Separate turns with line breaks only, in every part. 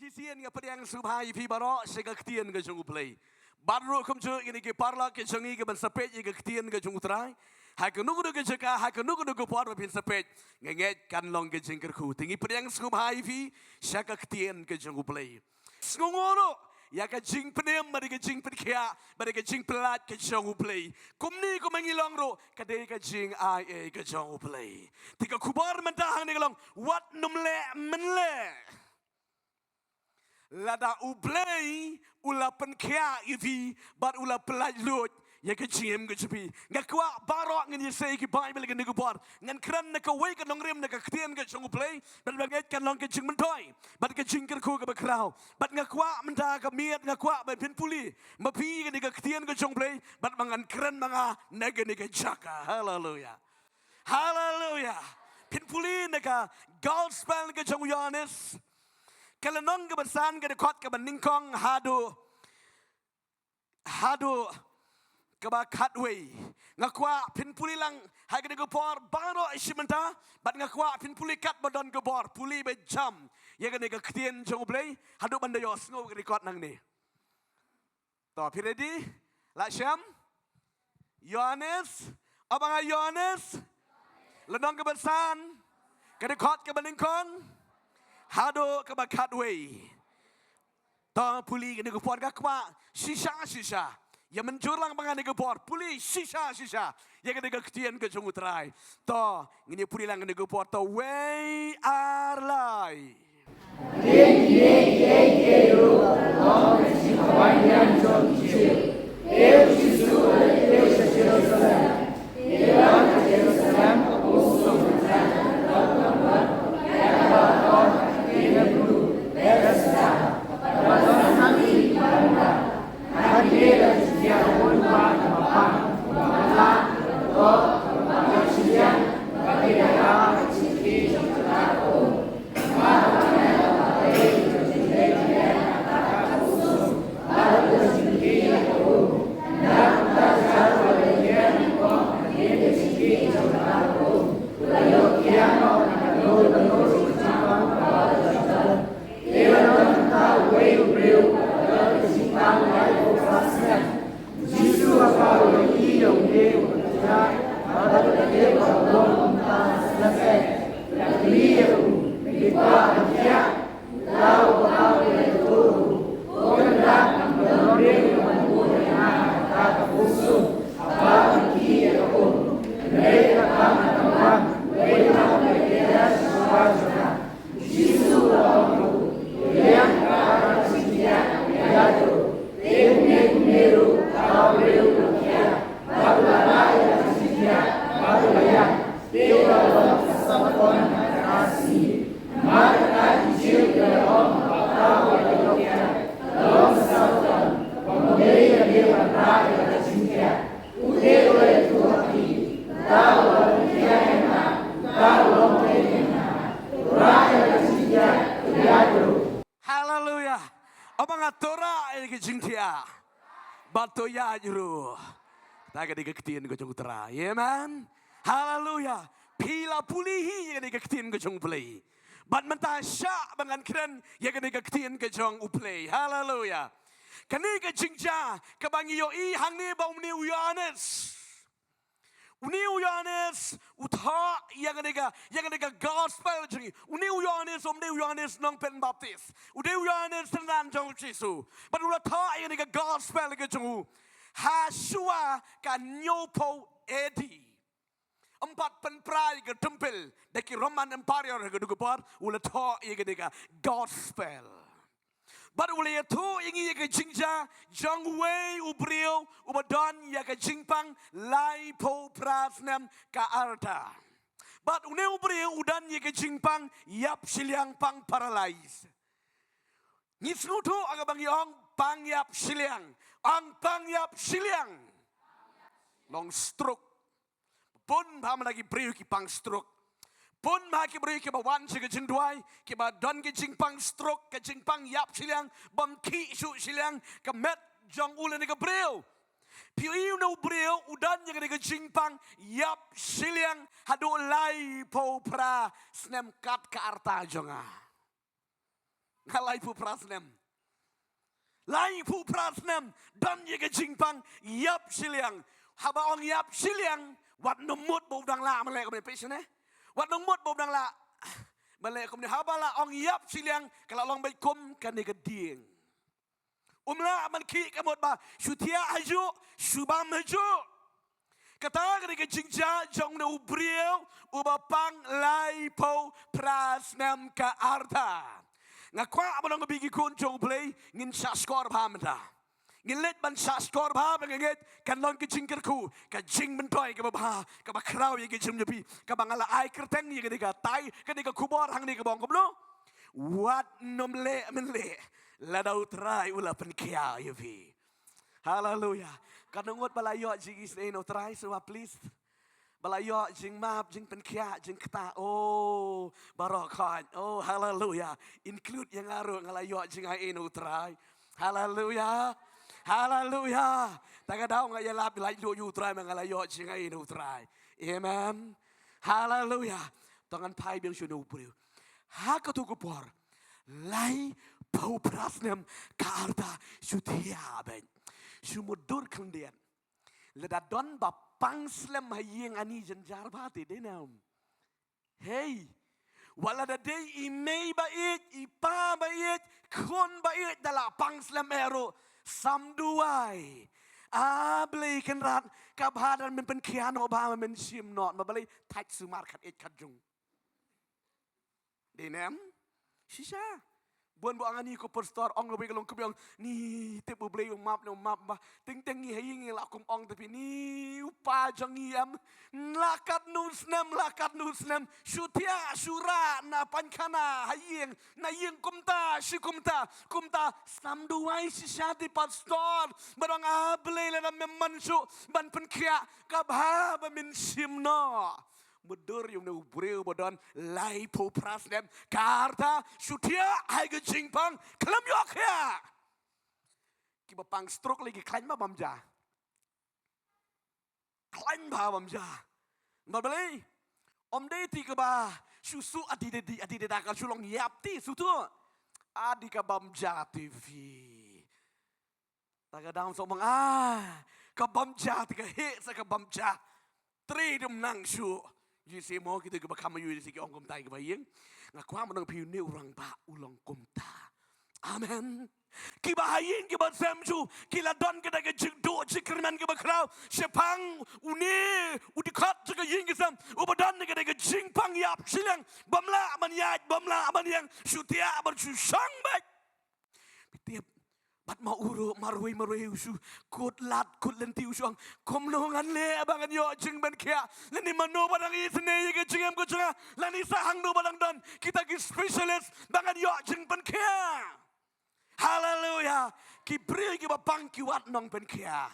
sisian nga padiang subhay pi baro segaktian ga jung play. Barro kum jo ini ke parla ke jangi ke ban sapet ye gaktian ga jung trai. Ha ke nugu ga jaka ha ke nugu por pin sapet nget kan long ke jingker khu. Tingi padiang subhay pi segaktian ga jung play. Ngongoro ya ka jing pedem bari ka jing pedkia bari ka jing pelat ka jong play kumni ko mangilong ro ka de ka jing ai ka jong play tika kubar mentahang ni long what numle menle lada uplay ula penkia ivi but ula pelat lut ya ka jing ka jupi ngakwa barok ngin yesay ki bible ka nigubar ngan kran na ka way ka long rim na ka ktien ka jong play but banget kan long ka jing mentoy but ka jing ka ku ka bakraw but ngakwa menta ka miet ngakwa ba pin puli mapi ka ni ka ktien ka jong play but mangan kran mga naga ni ka jaka hallelujah hallelujah pin puli na ka gospel ka jong Yohanes kalanong ka basan ka dekot ka baningkong hado kaba katway ngakwa pinpuli lang hagde gopor baro isimenta bat ngakwa pinpuli kat badon gopor puli be jam yagane ga ktien jonglei hadu bandayos ngo record nang ni to ready la syam Yohanes abang Yohanes ledong ke besan ke record ke baningkong hado kaba katway to puli gane gopor ngakwa sisa ya menjurlang pangan negopor puli sisa ya kena ketian ke jungu Trei to ngini puli lang negopor to way are lie ye ru long si kawan jong chi eu se Jerusalem Jerusalem usul hallelujah abang atora ke jingtia bato ya juru taga de ketien ke jung Trei amen hallelujah pila pulihi ya de ketien ke jung play bat menta sya bangan kren ya de ketien ke jung uplay hallelujah kani ke jingja ke bangi yo I hang ni ba umni Yohanes uni Yohanes utha yang ada gospel jengi uni Yohanes nong pen baptis uni Yohanes tenan jong Yesus but ula tha yang ada gospel ke jengu hasua kan nyopo edi empat penprai ke tempel deki Roman Empire ke dugupar ula tha yang ada gospel but ule tu ingi ke jingja jangwei ubriu ubadon ya ke jingpang lai po prasnam ka arta but une ubriu udan ya ke jingpang yap siliang pang paralyze nisnutu aga bang yong pang yap siliang ang pang yap siliang long stroke pun pam lagi briu ki pang stroke pun maki beri ke bawan ke jindwai ke badan ke jingpang stroke ke jingpang yap siliang bam ki su siliang ke met jong ulen ke breu piu no breu udan yang ke jingpang yap siliang hadu lai po pra snem kat ke arta jonga ngalai pu prasnem lai pu prasnem dan ye ke jingpang yap siliang haba ong yap siliang wat nomut bo dang la ma le ko pe sene wat nomut bo dang la ma le ko ni haba la ong yap siliang kala long bai kum kan ni ke dieng umla man ki ka mot ba shutia aju subam aju kata ka ke jingja jong no briel ubapang lai po prasnem ka arta ngakwa abang bigi kun jong play ngin sa skor phamta ngin let ban sa skor pham nget kan lon ke jingker ku ka jing men toy ka ba ka ba kraw ye ke jim pi ka bangala ai kerteng ye ke ka tai ka ni ka kubor hang ni ka bong ko no wat nom le men le la dau trai ula pen kia ye pi hallelujah kanungot balayo jing is no trai so please balayo jing map jing pen kia jing kata oh barokat oh hallelujah include yang aru ngalayo jing ai no trai hallelujah hallelujah tagadau ngaya lap lai yu trai ngalayo jing ai no trai amen hallelujah tangan pai biang shunu priu ha ka tu kupor lai pau prasnem ka arta sutia ben sumudur kendian ledat don bapang slem hayeng ani jenjar bati denam hey wala da day imei bait ipa bait kon bait dala pang slem ero samduai ablei kenrat kabhadan men pen kiano ba men sim not ma balai tak sumar khat et khat jung denam sisa buan bu angani ko pastor ong lebih kalong kebiang ni te bu blei map no map ba ting ting ni haying la kum ong tapi ni upa jangiam lakat nusnem syutia syura na pankana haying na ying kumta kumta samduai sisati pastor barang ablei la memmansu ban penkia kabha ba min simno Mudur yung naubreu bodon lai po prasnem karta sutia hai ke jingpang kelam yok ya kiba pang stroke lagi klaim ba bamja babale om de ti ke ba susu adi de kan sulong yap ti sutu adi ka bamja tv tagadam somong ka bamja ti ka he sa ka bamja Trei dum nang su Jisi mo kita ke bakam yu jisi ke ong kumtai ke bayeng ngakwa menang piu ni urang ba ulong kumta amen ki bahayeng ki batsam su ki ladon ke daga jingdo jikerman ke bakrau sepang uni udikat ke ying kesam ubadan ke daga jingpang yap silang bamla man yang sutia bersusang baik tiap Bat mau uru marui usu kut lenti usuang komlongan le abangan yo jing ben kia lani mano badang isne ye jingam ko junga lani sahang do badang don kita ki specialist bangan yo jing ben kia hallelujah ki bri ki bapang ki wat nong ben kia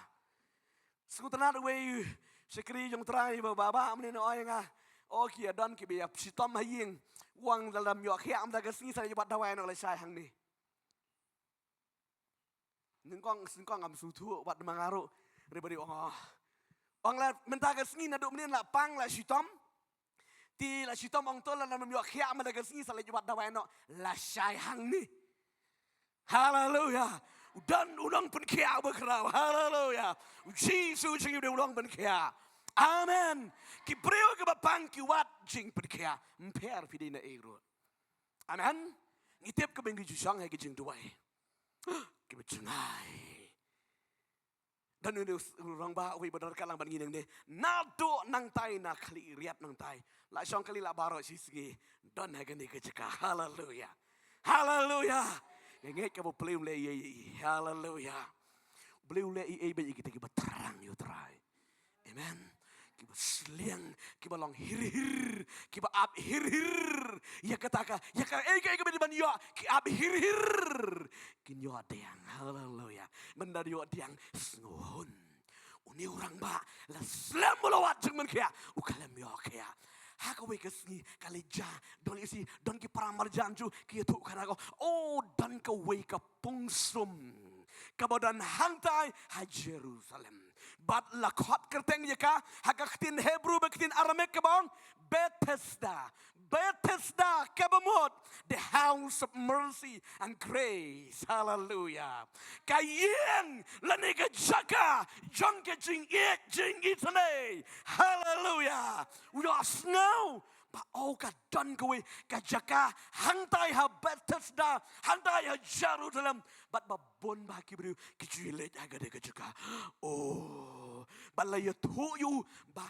skutana we sekri jong trai baba mene no nga o ki don ki be sitom haying wang dalam yo kia am daga sini sa bat dawai no le sai hang ni Ningkong am sutu wat mangaru ribadi ong la Mynta ke sini nadu menin la pang la sitom ti la sitom ong tol la nam yo khia ma daga sini sale wat dawai no la sai hang ni hallelujah dan ulang pun khia berkerau hallelujah Jesus jing de ulang pun khia amen ki preo ke bapang ki wat jing pun khia mper pidina ero amen ngitep ke bengi jusang ha ke jing duai Kibacungai. Dan ini orang bah we benar kalang ban ngin de. Nado nang tai na kali riat nang tai. La song kali la baro sisgi. Don hagani ke ceka. Hallelujah. Hallelujah. Ngai ka bo pleu le ye. Hallelujah. Pleu le e be kita ki terang yo trai. Amen. Kiba seliang, kiba long hir, kiba ab hir. Ya kataka, ya ka kiba di ban yo, ki ab hir. Kin yo diang, hallelujah. Benda yo diang snuhun. Uni orang ba, la slam mulawat jeng men kia, ukalem yo kia. Haka we kesni kalija, don isi, don ki paramar janju, ki tu karako. Oh, don ka we ka pungsum. Kabodan hantai ha Jerusalem. Bat lakot kerteng yaka haka ketin Hebrew beketin Aramek kabong Bethesda Bethesda kabamot, the house of mercy and grace. Hallelujah. Kayeng lanika jaka jonke jing ek jing itane. Hallelujah. We are snow. Ba au ka don ko ka jaka hantai ha Bethesda hantai ha Jerusalem but ba bon ba ki bru ki jile aga de ka jaka oh ba la ya tu yu ba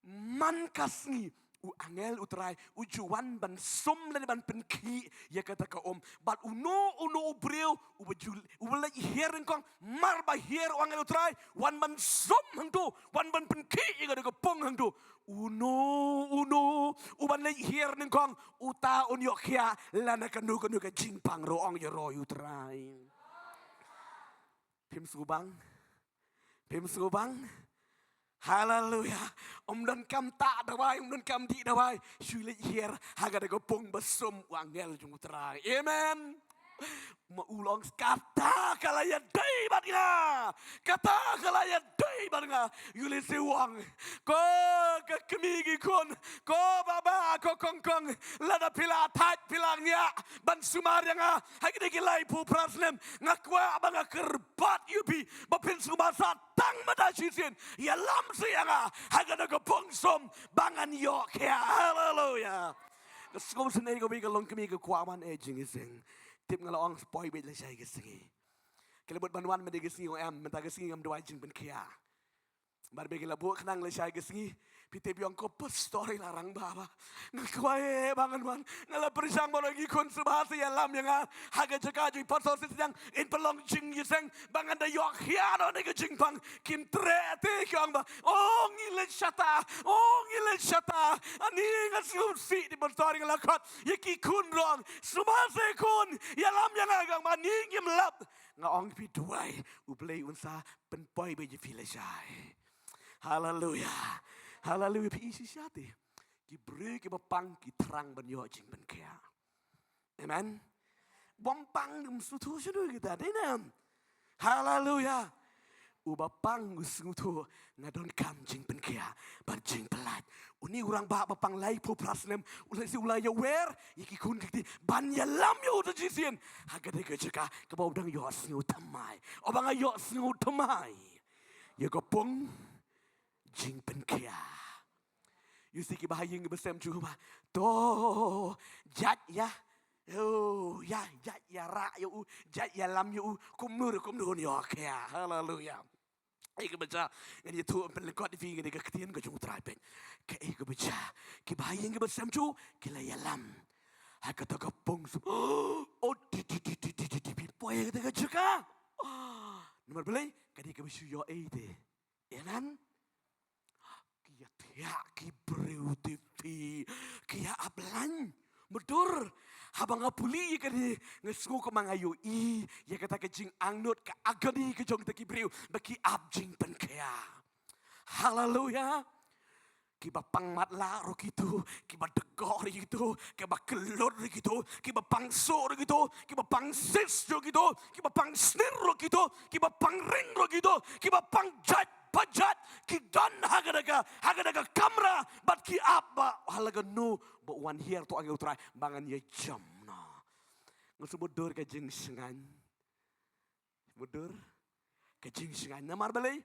man kasni u angel utrai u juan ban sum le ban pen ki ya kata ka but uno breu u bajul u la hearing kong mar ba hear u angel utrai wan ban sum hang tu wan ban pen ki ya kata ka pong hang tu uno u ban le hearing kong uta un yo khia lana kanu ka jing pang ro ong yo ro utrai pim subang Hallelujah. Dan kam tak dawai, dan kam di dawai. Syulit hier, haga dago pong besum wangel jung terai. Amen. Maulang kata kalaya day badina. Kata kalaya day badina. Yuli siwang. Ko kemigi kon. Ko baba ko kongkong. Lada pila tat pilangnya. Ban sumar yang hagi digilai pu prasnem. Ngakwa abang kerbat yubi. Bapin sumar satang madashisin. Ya lam sianga. Haga dago pongsom bangan yok ya. Hallelujah. Sekolah sendiri kau bagi long kemigi kuaman aging iseng. Tip ngalong spoil bit la shay gesingi. Kelebut banwan mede gesingi o am menta gesingi ngam dua jing ben kia. Bar begi la buak nang la shay gesingi. Pitip yang ko story larang baba. Ngakwae bangan man. Ngala perisang mo lagi konsumasi alam yang haga jaka jui pasal yang in pelong jing yiseng bangan da yok hiano nega jing pang kim trete kyang ba. Oh ngile shata. Ani ngasum si di story ngalakot yaki kun rong. Sumase kun yalam yang agang maning yim lap. Ngaong pi duai ublei unsa penpoi beji file shay. Hallelujah. Hallelujah. Isi syati. Ki beri ki bapang ki terang ban yo jing ban kia. Amen. Bompang sutu sudu kita denam. Hallelujah. Ubapang gusutu ngadon kam jing ban kia ban jing pelat. Uni urang ba bapang lai pu prasnem ulai si ulai ya wer iki kun kiti ban ya lam yo tu jisien. Hagade ke jeka ke bau dang yo sngu tamai. Obang yo sngu tamai. Ya gopong jing pen kia. You see bahayang besem juga. To jat ya. Oh ya jat ya ra yo jat ya lam yo kumnur yo kia. Hallelujah. Ika baca ini tu pelekot di fingi dekat ketian ke jung terapen. Ke ika baca ki bahayang besem ju kila ya lam. Haka to kapong sum. Oh di poy dekat juga. Nomor belai kadi ke bisu yo ide. Amen. Kia ki breu tipi kia ablan mudur habang apuli kadi ngesngu ko mangayo ya kata ke jing angnot ka agadi ke jong taki breu baki abjing pen kia. Hallelujah. Kiba pangmat la ro gitu, kiba degor gitu, kiba kelur gitu, kiba pangso gitu, kiba pangsis gitu, kiba pangsnir gitu, kiba pangring gitu, kiba pangjat pajat kidan hagadaga kamera bat ki apa halaga no but one here to angel try bangan ye jam no ngusubut dur ka jing sengan mudur ka jing sengan namar balai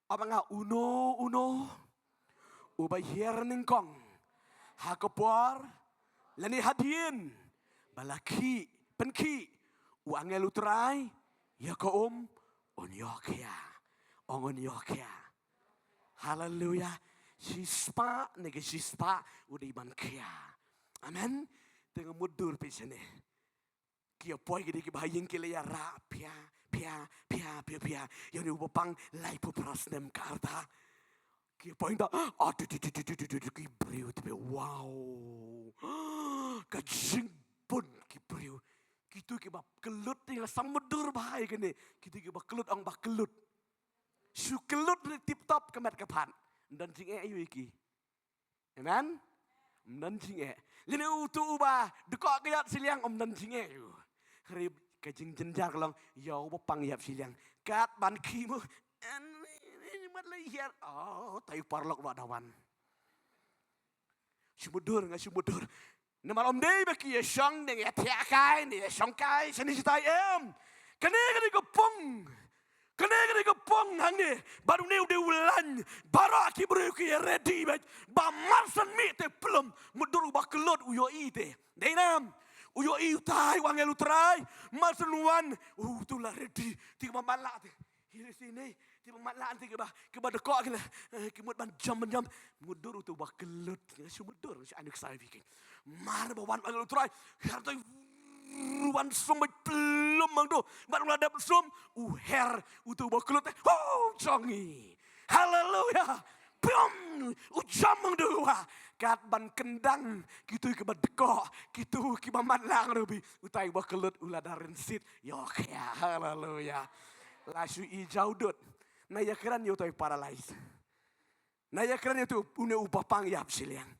apa nga uno ubay here ningkong hakapor lani hadien balaki penki u angel utrai ya ko onyokia ongon yokia. Hallelujah. Shispa nege shispa udah iman kia. Amen. Tengah mudur pesene. Kia poi gede ki bahayeng kile ya ra pia. Yang ubo pang lai pu prasnem karta. Kia poi da ki breu tipe wow. Kajing pun ki breu. Kitu ki bab kelut yang sang mudur bahaya kene. Kitu ki bab kelut ang bak kelut. Sukelut ni tip top kemat kepan. Dan jing ayu iki. Amen. Dan jing Lini utu ubah. Dekok kayat siliang dan jing ayu. Hari kajing jenjar long. Ya ubah pang yap siliang. Kat ban kimu. Ini mat lagi. Oh, tayu parlok wadawan. Sumudur nga sumudur. Naman om day baki ya siyang ding ya tiakay ni ya siyang kay sini si tayem. Kani ko pong. Kani ko pong hangi baru ni udah ulan baru aki beri ki ready ba marsan mi te plum mudur ba kelot uyo ite. Dainam uyo iutai wangelu trai marsan wan tulah ready ti mamala te. Here sini ti mamala te ke ba dekok ke ke mut ban jam mudur tu ba kelot si mudur si anu sai bikin. Mar ba wan wangelu trai harta ruan sumber belum mangdo baru ada sum her utu bakulut jongi haleluya pum ujam mangdo kat ban kendang gitu ke badeko gitu ki mamatlang rubi utai bakulut uladarin sit yok ya haleluya lasu ijaudut na yakran yo toy paralyze na yakran itu une upapang yap siliang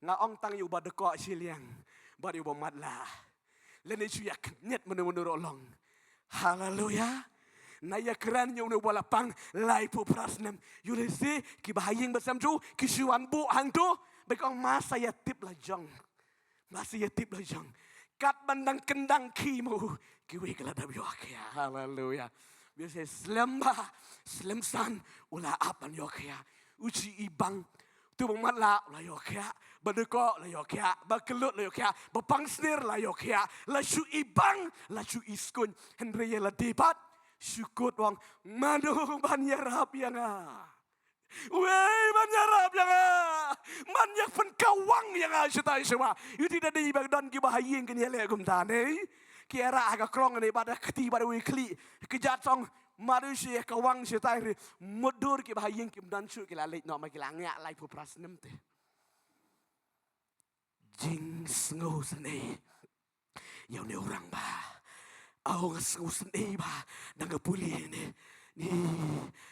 nga ong tang yu badeko siliang bari bomatlah Lene cuyak net menurut long. Haleluya. Naya keran yang nu balapang lai pu prasnem. Yulisi ki bahaying bersam tu ki suan bu hang tu bekong masa ya tip la jong. Masa ya tip la jong. Kat bandang kendang kimu ki we kala dabiok ya. Haleluya. Biasa slemsan ula apan yok ya. Uci ibang tu mat la yok ya. Badeko la yok ya, bakelut la yok ya, bapang snir la yok ya, la su ibang, la su iskun, Henry la debat, sukut wang madu banyarap yang Wei banyarap yang banyak penkawang yang setai semua. Itu tidak di bagian kibahaying kini lekum tane. Kira agak krong ni pada keti pada weekly kejat song. Manusia kawang setai mudur kibahaying kim dansu kila late nak makila ngak lai pupras nemte. Jing sengu seni, yang ni orang bah, awak sengu seni bah, nangga pulih ni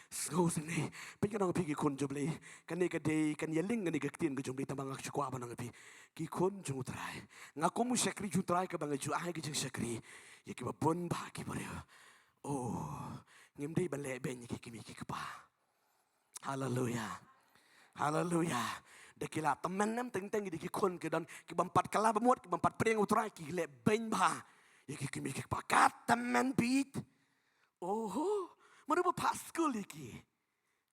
sengu seni. Pengen orang pergi kun jumlah, kan ni kadai kan yeling kan ni ketin ke jumlah tambang aku kuah apa nangga pergi, kikun jumlah terai. Ngaku mu sekri jumlah terai ke bangga jual ke jeng sekri, ya kita pun bah kita ber. Oh, ngimdei balai ben kimi kikapa. Haleluya, haleluya. Dekila teman nam teng di kikon ke dan ki bampat kala bamut ki bampat preng utrai ki le ben ba ya ki kimi ki pakat teman beat oh mana ba paskul iki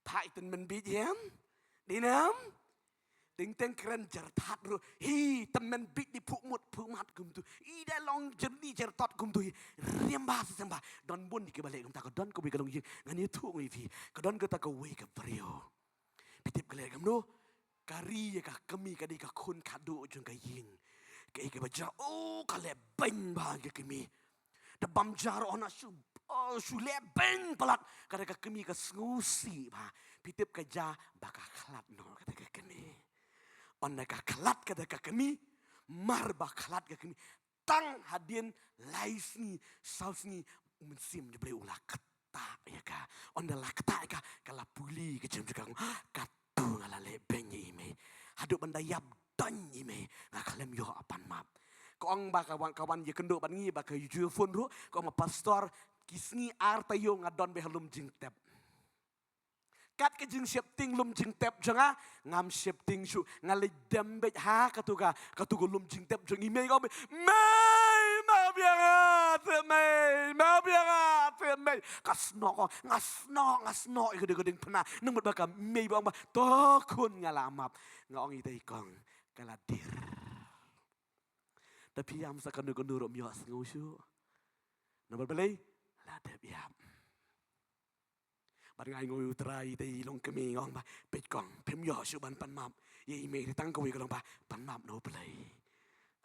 thai teman beat yam dinam teng keren jartat ru hi teman beat di pukmut pumat gum tu i da long jerni jartat gum tu riam ba samba don bun ki balik gum ta ko don ko bi kalong yin ngani tu ngi fi ko don ko ta ko we ka brio pitip kale gum no kari ya kami kadi kun kado jeng kaying kai ke baca oh kale ben ba ke kami da bam jar ona su le ben pelat kada kami ka ngusi ba pitip kaja baka khalat no kada kami ona ka khalat kada kami mar ba khalat ka kami tang hadin laisni sausni Mynsiem je boleh ulah ketak ya ka onda la ketak ka kala puli ke jem juga ngala lebeng ime haduk bandayap dan ime ngakalem yo apan map ko ang ba kawan ye kenduk ban ngi ba ka yu fun ru ko ma pastor kisngi arta yo ngadon be halum jing tep kat ke jing siap ting lum jing tep janga ngam siap ting su ngale dembe ha katuga lum jing tep jang ime ko me ngasno gede pernah nembut baka me bang ba tokun ngalamap ngong ite ikong kaladir tapi am sakan ko nuro myo ngusu nomor belai la de biam bar ngai ngoyu trai te long kemi ngong ba pet kong pem yo su ban pan map ye ime tang ko wi ko long ba pan map no belai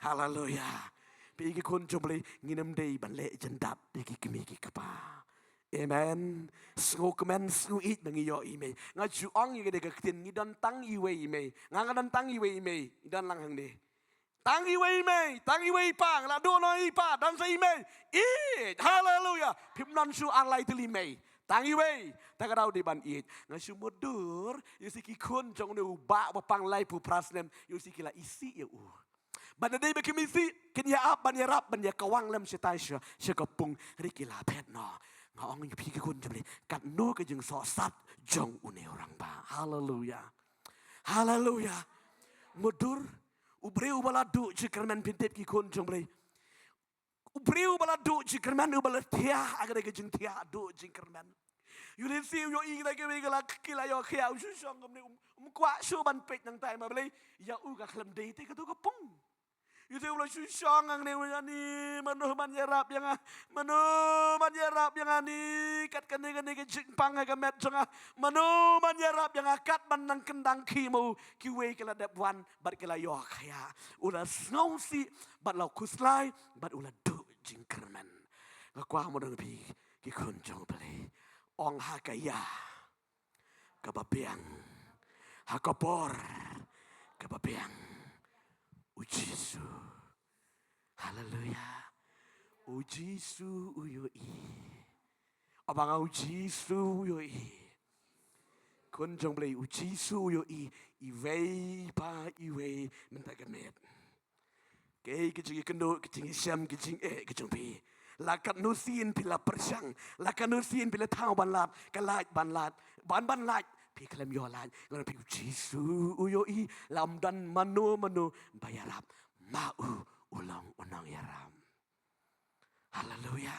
haleluya Pigi kun jumlah nginem day banle jendap pigi kemiki kapa. Amen. Sengu kemen sengu it mengiyo ime. Ngaju ong yang gede ketin ngidan tang iwe ime. Ngangadan tang iwe ime. Idan lang hang de. Tang iwe ime. Tang iwe ipang. La do no ipa. Dan sa ime. It. Hallelujah. Pimnan su alay tili ime. Tang iwe. Tagadau di ban it. Ngaju mudur. Yusiki kun jong ne ubak bapang lay pu prasnem. Yusiki la isi ya Banda day bagi misi kenya ap banya rap banya kawang lem setai sekepung rikila pet no ngong pi kun jemle kat no ke jeng so sat jong une orang ba haleluya haleluya mudur ubreu baladu jikerman pintet ki kon jombre ubreu baladu jikerman ubalatia agak kejeng tia adu jikerman you see yo ing lagi megala kila yo kia usong kamne kwa shu ban pet nang tai ma bele ya u ka klem dei te ka tu ka pung you see ulah susong ang ne ani manu man yarap yang manu man yarap yang ani kat kan ne ke jingpang ka met janga manu man yarap yang kat man nang kendang ki mo ki we kala dep wan bat kala yo kaya ulah snow si bat lau kuslai bat ulah du jingkerman ka kwa mo dang pi ki kun jong bele ong hakaya kabapiang hakapor kabapiang ujisu haleluya ujisu uyoi abang ujisu uyoi kunjong blai ujisu uyoi iwei pa iwei mentakemet kei kecing kendo kecing siam kecing kecing pi lakat nusin pila persang lakat nusin pila tau banlat kalat banlat banlat pi klem yo lat ngono pi Jisu uyoi lamdan manu bayarap mau ulang unang yaram haleluya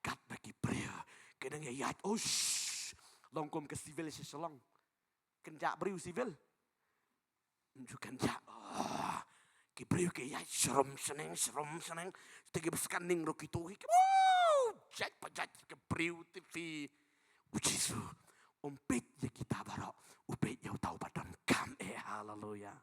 kat bagi pria kedang yat longkom ke civil seselong kenjak beriu civil menunjukkan jak Kibriu ke ya serum seneng tegi scanning ro kitu Jait pajat kibriu TV ujisu umpit ya kita barok upit ya tau badan kam haleluya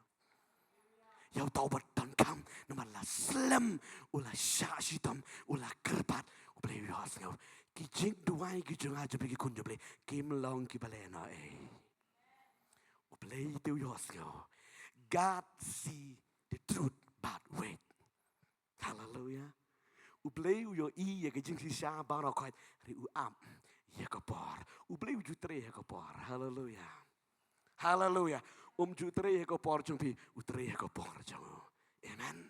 ya tau badan kam naman la slam ula syasitam ula kerpat ublay yos ngaw kijing duway kijing aja bagi kun joble kim long ki balena ublay tu yos ngaw God see the truth but wait hallelujah ublay yo ya kijing si sya bara kwat ri uam ya kapor ublay ju tre ya kapor hallelujah hallelujah ju tre ya kapor jung pi utre ya kapor jung amen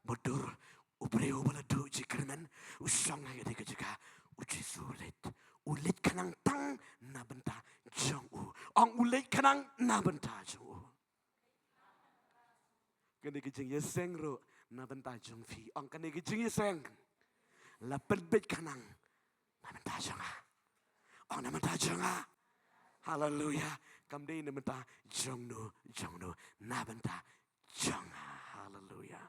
bodur ublay ubala du jikerman usang ya de kejaka uji sulit ulit kanang tang na benta jung ong ulit kanang na benta jung kene kijing yeseng ro na benta jung fi ong kene kijing yeseng la perbet kanang na benta jung ong na benta jung haleluya kamde na benta jung no na benta jung haleluya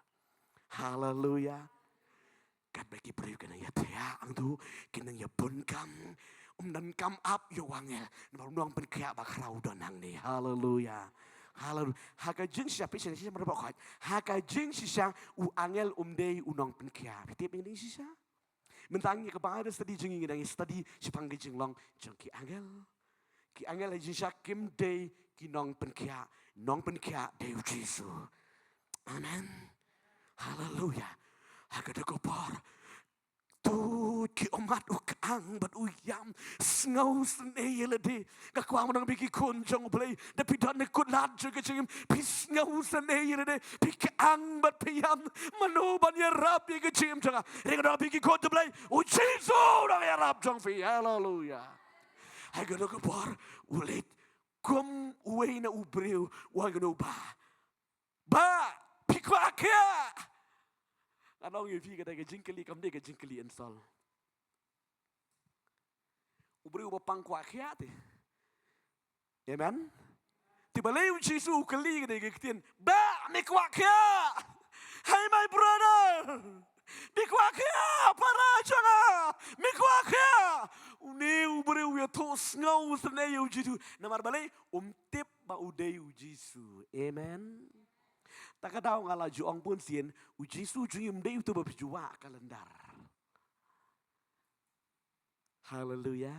haleluya kat bagi beriu kena ya tia ang tu kena ya pun kam dan kam up yo wangel nong pen kya bakrau donang ni haleluya haleluya haka jing siapa sih mereka khat haka jing sisa u angel dei unong pen kya tiap ini sisa mentangi kepada studi jing ini studi sipang jing long jong ki angel sisa kim dei ki nong pen kya dei Yesus amen haleluya haka de kopar tu ki omat ukang bat uyam snau sne yelede ka kwa mo nang bigi kun jong play de pidan ne kut lat je kechim pis ngau sne yelede pikang bat piam manu ban ya rap ye kechim janga re ka bigi kun to play o Jesu na ya rap jong fi hallelujah ha ga ko par ulet kom uwe na ubreu wa ga no ba pikwa kya Anong yung fi kada jingkeli kamde ka jingkeli install. Ubri uba pangkwa kya te. Amen. Tibalay yung Jisu ukali kada kitin. Ba mikwa kya. Hey my brother. Mikwa kya para changa. Mikwa kya. Uni ubri uya tos ngau sene yung Jisu. Namar balay tip ba uday yung Jisu. Amen. Tak tahu ngala juang pun sien uji su juyum dei itu berjua kalendar. Haleluya.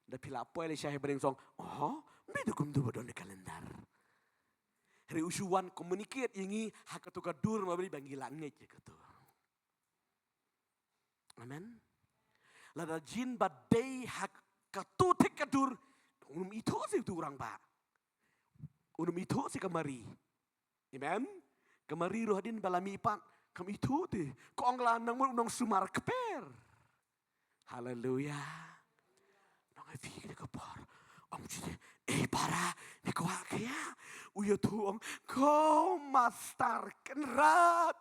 Da pila apa le syah bereng song. Oh, bedu kum tu bodon kalendar. Hari usuan communicate ingi hak tu kadur mabri bangi langit je katu. Amen. Lada jin badai hak katu tek kadur. Unum itu sih tu orang ba. Unum itu sih kemari. Amen. Kemari roh hadin balami ipak kami itu deh. Kau anglanang mo nong sumar keper. Haleluya. Nong afi kita kepar. Om jadi para ni ko kaya uyo tuong ko master kenrat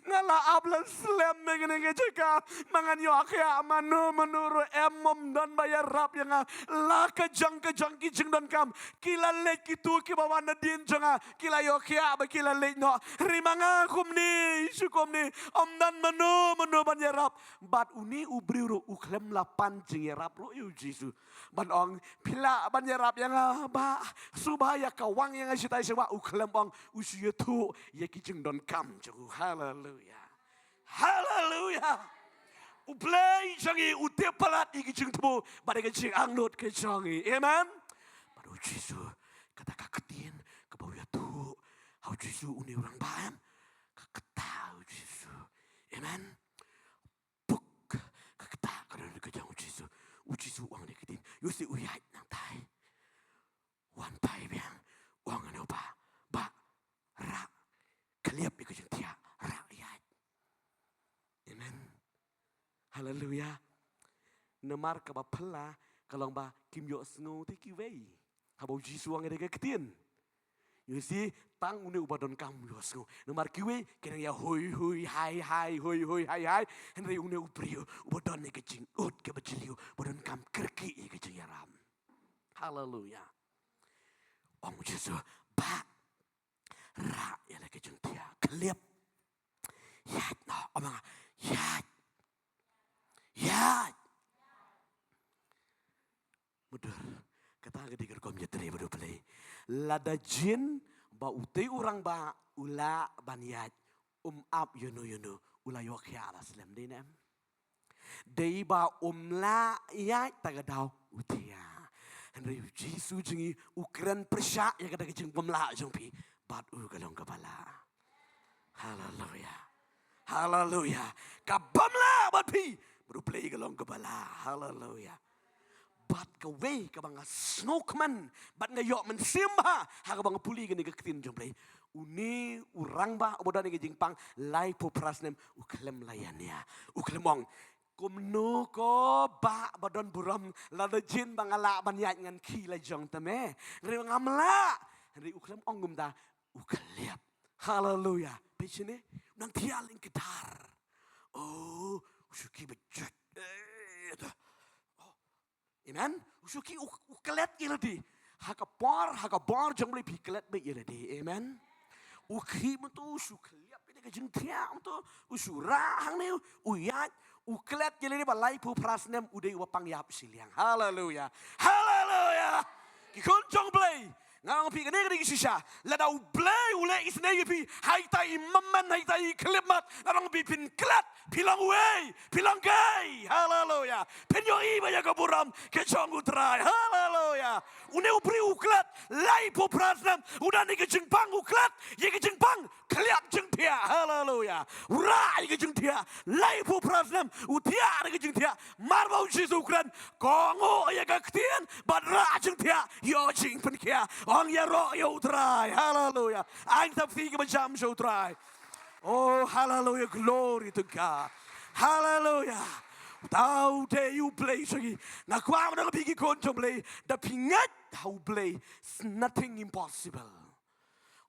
ngala ablan slem ngene ngejeka mangan yo kaya menuru emom dan bayar rap yang la kejang kijing dan kam kila lek itu ki bawana din janga kila yo kaya ba kila lek no rimanga kumni om dan menu bayar rap bat uni ubriru uklem lapan jing rap lo yu jisu ban ong pila bayar rap yang ba subaya kawang yang sitai sewa uklem ong usia tu ya kijing dan kam jang hallelujah hallelujah uplay jangi utepalat iki jing tu badai kijing angnot ke jangi amen baru jisu kata kaketin ke bawah tu hau jisu uni orang baam kaketau jisu amen buk kaketau kada ke jang jisu jisu uang ni ketin yusi uyai nang tai wan pai biang uang anu ba ra kaliap ikut jeng tia rakyat amen haleluya nemar ka ba phela kalong ba kim yo sngo ti ki wei habau jisu ang ede ketin you see tang uni ubadon kam yo sngo nemar ki wei kenang ya hoi hai henry uni ubrio ubadon ne ke jing ut ke bajiliu badon kam kerki ke jing yaram haleluya ong jisu ba ra ya la ke jeng tia kaliap yat no omang yat mudur kata ke diker kom jetri bodo play lada jin ba utai orang ba ula banyat up yuno ula yok ya aslem dinem dei ba la ya tagadau utia henry jisu jingi ukran persya ya kada kejing pemla jongpi bat galong kepala haleluya kabamla bat pi baru play galong kepala haleluya bat kawe kabang snokman bat ngayok Mynsiem ha kabang puli gani ketin jomplay uni urang ba obodan ke jingpang lai poprasnem uklem layannya uklemong kumno ko ba badon buram lada jin bangala banyat ngan ki la jong tame ri ngamla ri uklem ongum da ukliap haleluya pechine nang tialing kedar oh usuki bejat amen usuki uklet iladi hakapar jongli biklet be iladi amen ukhi mtu usukliap ini kejing tiam tu usurang ni uyat uklet iladi balai pu prasnem udai wapang yap siliang haleluya kikon jongblay ngang pi kene kene sisa la dau blay ule isne pi hai tai mamman hai tai klimat nang pi pin klat pilang way pilang gay haleluya penyo iba ya kaburam ke chongu trai haleluya une ubri uklat lai po prasnam udah ni ke jengpang uklat ye ke jengpang kliap jengpia haleluya ura ye ke jengpia lai po prasnam utia ke jengpia marbau jisu ukran kongo ye ka ktien badra jengpia yo jing pen kia Ang yaro yo try, hallelujah. Ang tapfige majam show try. Oh, hallelujah, glory to God. Hallelujah. Tau te you play sagi. Na kwa na bigi konto play. The pingat how play. Nothing impossible.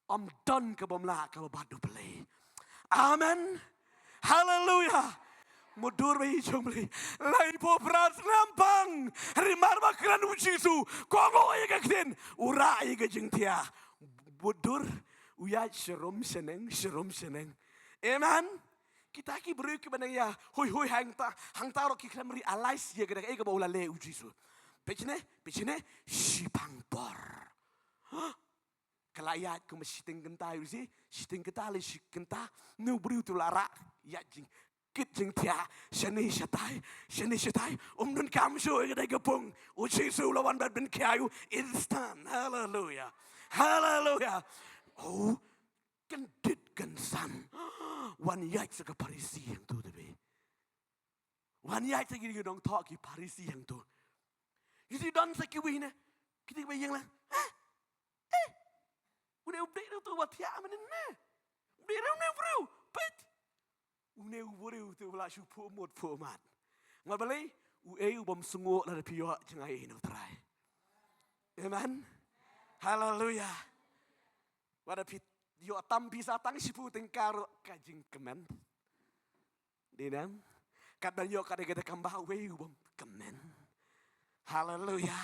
I'm done kabamla kababado play. Amen. Hallelujah. Mudur bayi jomli, lai popras lampang, rimar bakran ujisu, kongo ega kden, ura ega jengtia, mudur uyat serum seneng, amen. Kita ki beri kebenang ya, hoi hang taro ki klamri alais ya gede ega baula le ujisu, pecine sipang por. Kelayat ku mesiting kenta usi, siting kenta le sikenta, nu beri tu lara ya jing. Kit jing tia shani shatai umdun kam so gede gepung ujisu lawan bad ben kayu instant hallelujah oh kan dit kan san wan yai sa ka parisi yang tu debe wan yai sa gidi dong talk ki parisi yang tu you don sa ki wina kiti ba yang la udah tu wat ya manen ne udah bro but une ubore tu bela shupo mod format. Ngabali u bom sungo la pio jangai no try. Amen. Haleluya. Wada pit yo tam bisa tang sipu tengkaro kajing kemen. Dinam. Kadang yo kada kada kambah we ubom kemen. Haleluya.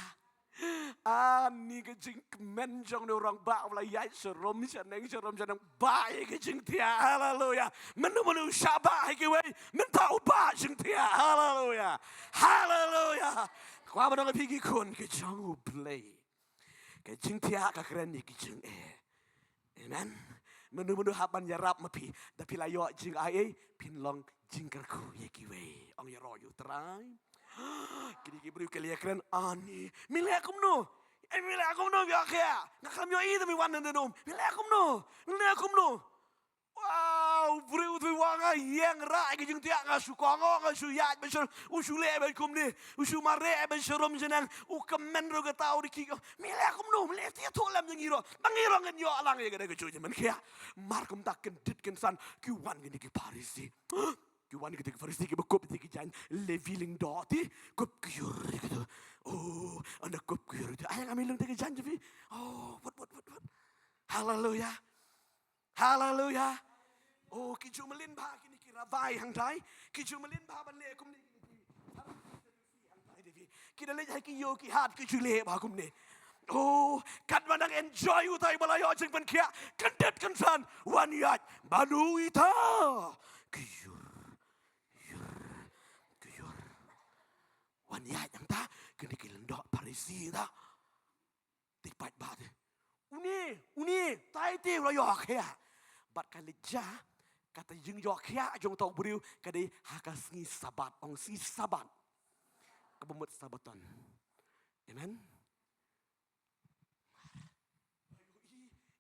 Ani kajing kemen jong no orang ba wala yai serom janang bae kajing tia. Haleluya. Menu syabah ki we mentau ba jing tia. Haleluya. Haleluya. Kwa badang pigi kun kajang ublay. Kajing tia ka keren ni kajing Amen. Menu haban yarap mapi tapi layo jing ai pinlong jingkerku ye kiwe ong ya royu terai. Kini ki beri kali keren ani. Mile akum no ya kaya. Ngakam yo i tapi wan nendom. Mile akum no. Wow, beri tu wanga yang ra ki jing tia ngasu kongo ngasu ya besar usule ben kum ni. Usu mare ben serom jenang u kemen ro ga tau di ki. Mile akum no, mile tia tolam jing iro. Bangiro ngen yo alang ye ga ga ju men kaya. Mar kum tak kendit ken san ki wan gini ki parisi. Ki wan ki farisi ki bekop ki jan leveling doti kop kyur gitu. Oh, anda kop kyur. Ayang amilung ki jan jepi. Oh, what. Hallelujah. Hallelujah. Oh, ki jumelin ba kini ki ravai hang dai. Ki jumelin ba ban le kum ni ki. Ki dale hai ki yo ki hat ki jule ba kum ni. Oh, kat manang enjoy utai balayo jeng ban kia. Kendet kensan wan yat banu ita. Kyur. Wan yat yang ta kini ki lendok parisi ta. Tikpat ba de. Uni, tai ti lo yo kia. Bat kalija kata jeng yo kia jong tau beriu kadai hakasngi sabat ong si sabat. Kebemut sabaton. Amen.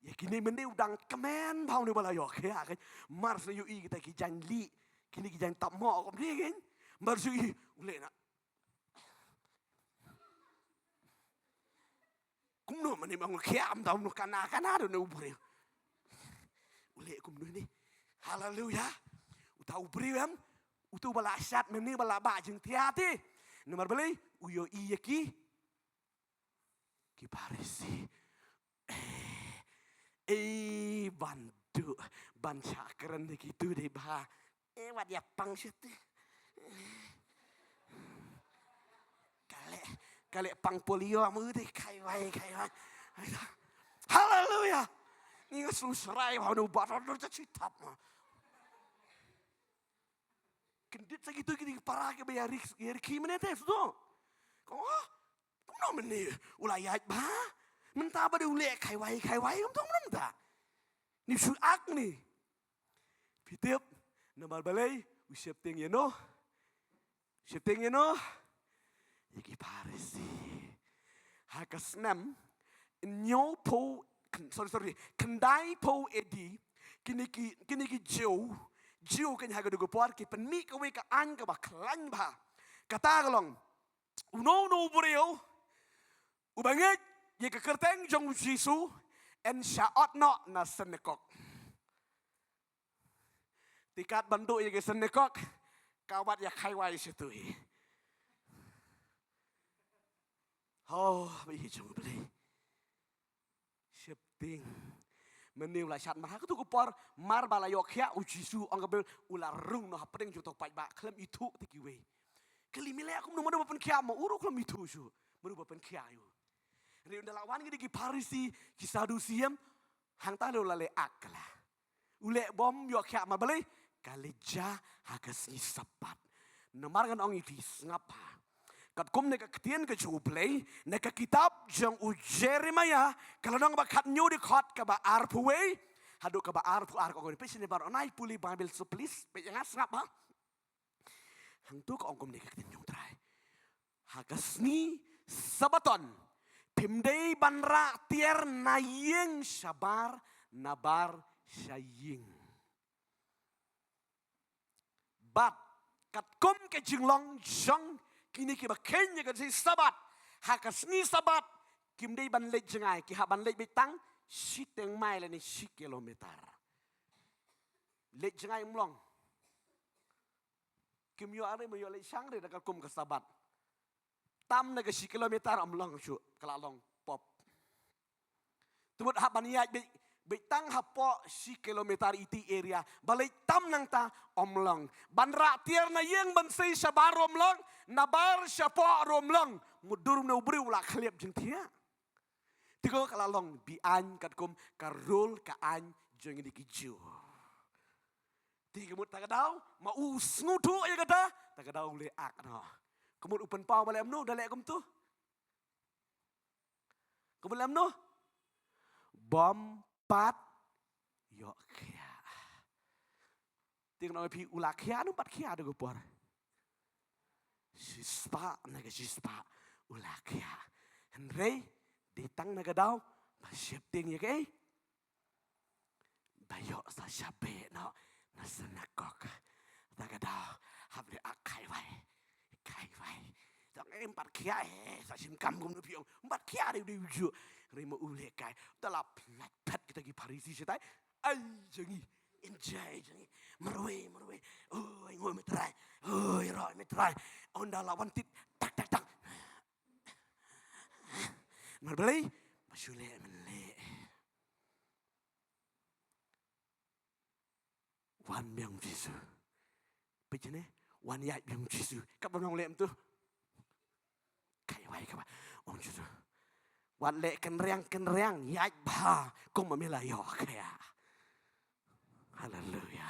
Ya kini mende udang kemen bau ni bala yo kia kan. Mars na yo i kita ki jan li kini ki jan tap mo kom ni kan. Mars yo i ule na. Kum no mani mang kia am tau no kana do no beriu. Ule kum ni. Haleluya. Utau beriam. Utu bala asyat memni bala ba jeng tiati. Nomor beli uyo iya ki parisi. Bandu ban cakran gitu deh bah. Wat ya pang situ. Kale pang polio amu deh kai wai. Haleluya. Ni susrai mau nubat orang citap mah. Kendit segitu gini parah ke bayar kimene teh tu. Kau no meni ulayat bah. Mynta ba de ule kai wai om tong mynta. Ni su ak ni. Pitip namal balay usiap ting yeno. Iki parisi. Hakas nem nyo po sorry kendai po edi kini ki jiu kan haga dugo por ki penmi ka we ka an ka ba klan ba. Kata kalong no bureo ubanget ye ka kerteng jong jisu en syaot no na senekok. Tikat bandu ye ke senekok kawat ya kaiwai situ. Oh, bagi jong beli. Siapting. Meniu la syat marha tu kupor mar bala yok ya ujisu angabel ular rung no hapeng jutok pai ba klem itu tikiwe. Kelimile aku no modo pen kia mo uru klem itu su. Modo pen kia yu. Riu dalawan gidi ki parisi ki sadusiam hang ta lo lale akla. Ule bom yok ya ma bali kalija hakas ni sapat. Nomar kan ong itis ngapa. Kat kum neka ketien ke juplay neka kitab jang u Jeremiah kalau nang bakat nyu di kot ka ba arpuwe hadu ka ba arpu ar ko ni pesi ne bar onai puli Bible so please pe yang ngap ha hang tu ko ong kum neka ketien jung trai hagasni sabaton pimdei banra tier nayeng sabar nabar saying bat kat kum ke jinglong jang kini ki bakenya kan si sabat hakas ni sabat kim dei ban lej jengai ki haban lej bitang siteng mai le ni 10 kilometer lej jengai mlong kim yo are mo yo le sang de ka kum ka sabat tam na ka 10 kilometer amlong chu kalalong pop Tumut hak baniat betang hapo si kilometer iti area. Balik tam nang ta omlong. Banra tiar na yeng bansay siya barom lang. Nabar siya po rom lang. Mudur na ubri wala klip jeng tiya. Tigo kalalong bian katkum karul kaan jeng ini kiju. Tiga mut tagadaw maus ngutu ya kata tagadaw leak no. Kemut upen pau balem no dalek kum tu. Kemudian no bom pat yok kia. Tinggal pi ulak kia no pat kia ada gopor. Sispa naga sispa ulak kia. Henry ditang naga daw masyep ting ya kay. Bayok sa syabe no nasenakok. Naga daw habli akai wai. Kai wai. Tang empat kia sa simkam kum no piong. Empat kia dia uju. Rima ulek kai. Dalam plat kita gi Parisi setai. Ai jangi enjoy jangi. Merwe. Oi ngoi metrai. Oi roi metrai. Onda lawan tit tak. Merbeli masule menle. Wan biang Yesus. Pejene wan yai biang Yesus. Kap nong lem tu. Kai wai kap. Ong Yesus. Wan le kenreang yai ba kong mamela yo kaya. Haleluya.